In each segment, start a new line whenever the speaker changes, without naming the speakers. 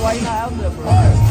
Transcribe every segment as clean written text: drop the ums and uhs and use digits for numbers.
why you not out there, bro?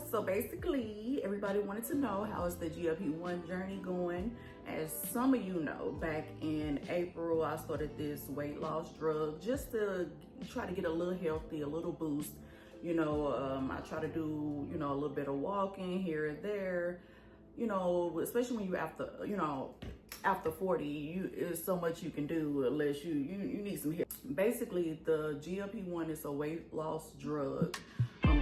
So basically, everybody wanted to know how is the GLP1 journey going. As some of you know, back in April, I started this weight loss drug just to try to get a little healthy, a little boost. You know, I try to do, you know, a little bit of walking here and there, you know, especially when you after 40, there's so much you can do unless you need some help. Basically, the GLP1 is a weight loss drug.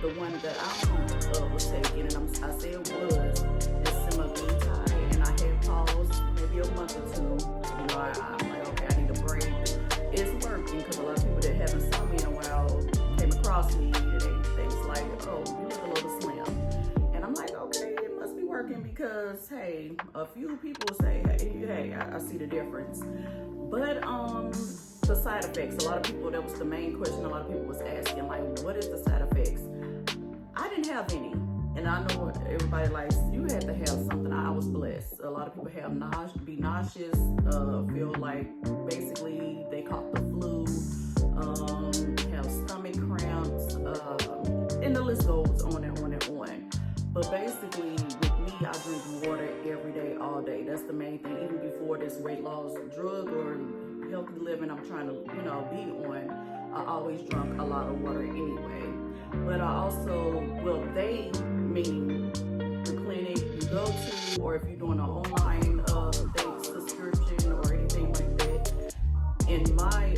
The one that I was taking, and I say it was, is semaglutide, and I had paused maybe a month or two. You know, I'm like, okay, I need a break. It's working because a lot of people that haven't seen me in a while came across me, and they was like, oh, you look a little slim. And I'm like, okay, it must be working because, hey, a few people say, hey, I see the difference. But, the side effects, a lot of people, that was the main question a lot of people was asking, like, what is the side effects? I didn't have any, and I know everybody likes, you had to have something. I was blessed. A lot of people have be nauseous, feel like basically they caught the flu, have stomach cramps, and the list goes on and on and on. But basically with me, I drink water every day, all day. That's the main thing. Even before this weight loss drug or healthy living I'm trying to, you know, be on, I always drunk a lot of water anyway. But I also, well, they mean the clinic you go to, or if you're doing an online subscription or anything like that. In my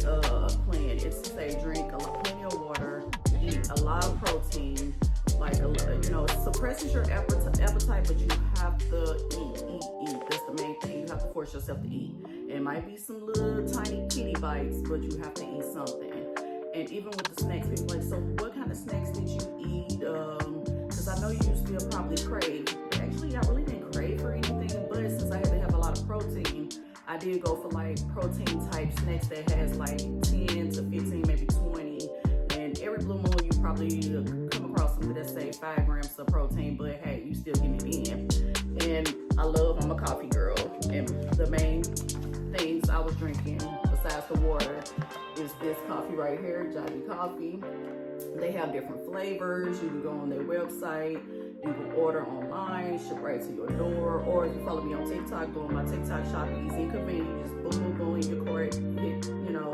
plan, it's to say drink plenty of water, eat a lot of protein, like you know, it suppresses your appetite, but you have to eat. That's the main thing. You have to force yourself to eat. It might be some little tiny kitty bites, but you have to eat something. And even with the snacks, people like, so what kind of snacks did you eat? Because I know you still probably crave. Actually, I really didn't crave for anything, but since I had to have a lot of protein, I did go for like protein type snacks that has like 10 to 15, maybe 20. And every blue moon, you probably come across something that say 5 grams of protein, but hey, you still getting it in. And I'm a coffee girl. And the main things I was drinking besides the water is this coffee right here, Johnny Coffee. They have different flavors. You can go on their website, you can order online, ship right to your door, or if you follow me on TikTok, go on my TikTok shop, easy and convenient. You just boom, boom, boom in your cart, hit, you know,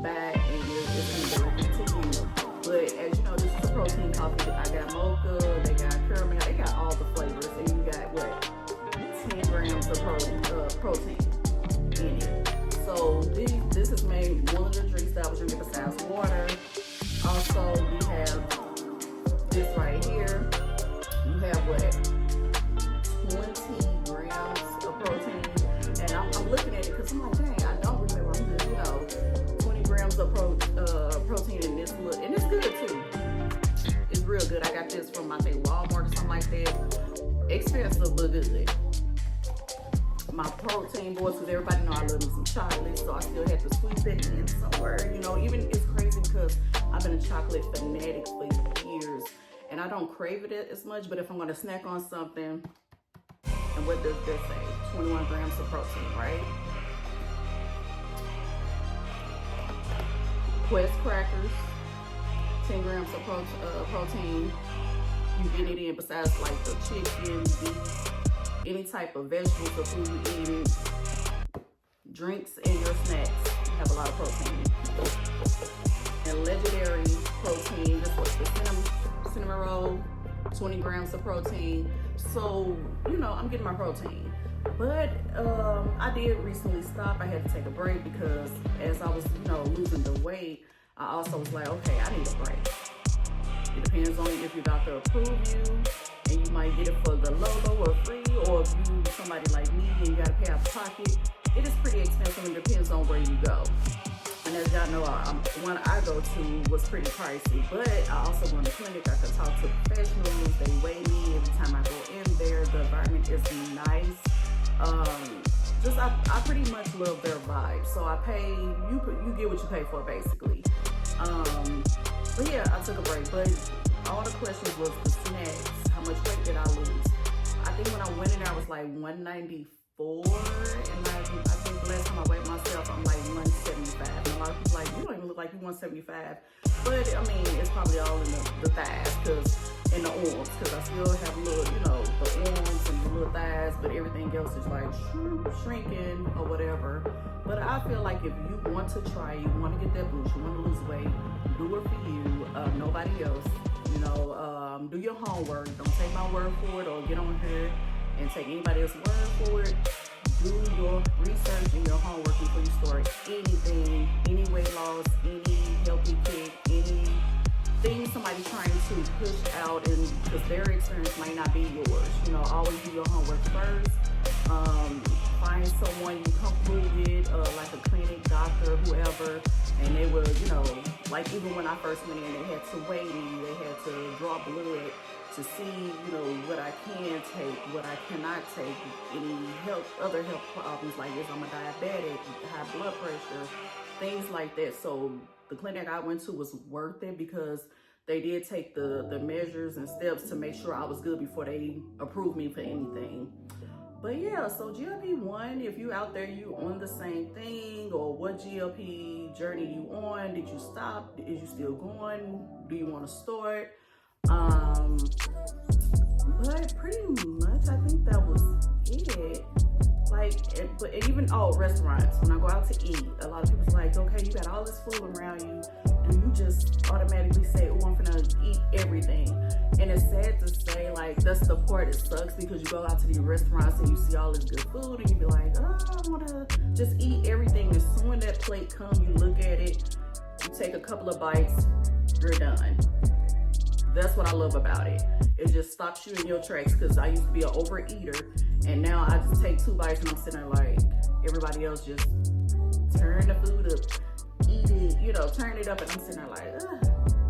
back, and it's gonna be to you. But as you know, this is a protein coffee. I got mocha, they got caramel, they got all the flavors, and you got what, 10 grams of protein in it. So this is made one of the drinks that I was drinking besides water. Also, we have this right here. You have what, 20 grams of protein. And I'm looking at it because I'm like, dang, I don't remember. I'm just, you know, 20 grams of protein in this look. And it's good too. It's real good. I got that. Expensive, but good. My protein boards, because everybody know I love me some chocolate, so I still had to squeeze that in somewhere. You know, even it's crazy because I've been a chocolate fanatic for years, and I don't crave it as much, but if I'm gonna snack on something, and what does this say? 21 grams of protein, right? Quest crackers, 10 grams of protein. You get it in besides like the chicken, beef, any type of vegetables or food you eating, drinks and your snacks have a lot of protein. And legendary protein, this was the cinnamon roll, 20 grams of protein. So, you know, I'm getting my protein. But I did recently stop. I had to take a break because as I was, you know, losing the weight, I also was like, okay, I need a break. It depends on if your doctor approves you, and you might get it for the low or free, or if you somebody like me and you gotta pay out of pocket, it is pretty expensive and depends on where you go. And as y'all know, one I go to was pretty pricey, but I also go in the clinic. I can talk to professionals, they weigh me every time I go in there. The environment is nice. I pretty much love their vibe. So I pay, you get what you pay for basically. But yeah, I took a break, but all the questions was the snacks. How much weight did I lose? I think when I went in there, I was like 194, and I think last time I weighed myself, I'm like 175. And a lot of people like, you don't even look like you 175. But I mean, it's probably all in the thighs, and the arms, because I still have little, you know, the arms and the little thighs, but everything else is like shrinking or whatever. But I feel like if you want to try, you want to get that boost, you want to lose weight, do it for you, nobody else. You know, do your homework. Don't take my word for it or get on here and take anybody else's word for it. Do your research and your homework before you start anything, any weight loss, any healthy kick, anything somebody trying to push out, and because their experience might not be yours. You know, always do your homework first. Find someone you comfortable with, like a clinic, doctor, whoever, and they will, you know, like even when I first went in, they had to weigh me, they had to draw blood to see, you know, what I can take, what I cannot take, any other health problems like this. I'm a diabetic, high blood pressure, things like that. So the clinic I went to was worth it because they did take the measures and steps to make sure I was good before they approved me for anything. But yeah, so GLP1, if you out there, you on the same thing, or what GLP journey you on? Did you stop? Is you still going? Do you want to start? But pretty much, I think that was it. Like, but even, restaurants, when I go out to eat, a lot of people's like, okay, you got all this food around you. Do you just automatically say, oh, I'm gonna eat everything? And it's sad to say, like, that's the part that sucks, because you go out to these restaurants and you see all this good food and you be like, oh, I wanna just eat everything. As soon as that plate comes, you look at it, you take a couple of bites, you're done. That's what I love about it. It just stops you in your tracks, because I used to be an overeater, and now I just take 2 bites and I'm sitting there like, everybody else just turn the food up, eat it, you know, turn it up, and I'm sitting there like,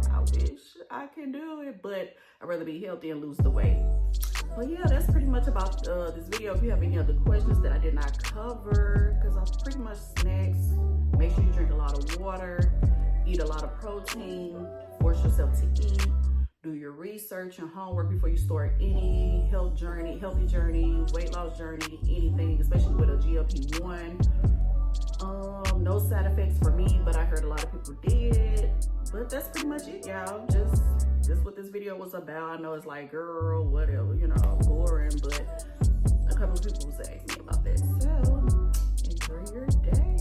I wish I can do it, but I'd rather be healthy and lose the weight. But yeah, that's pretty much about this video. If you have any other questions that I did not cover, because I pretty much snacks, make sure you drink a lot of water, eat a lot of protein, force yourself to eat. Do your research and homework before you start any healthy journey, weight loss journey, anything, especially with a GLP1. No side effects for me, but I heard a lot of people did. But that's pretty much it, y'all. Just what this video was about. I know it's like, girl, whatever, you know, boring, but a couple of people was asking me about that. So enjoy your day.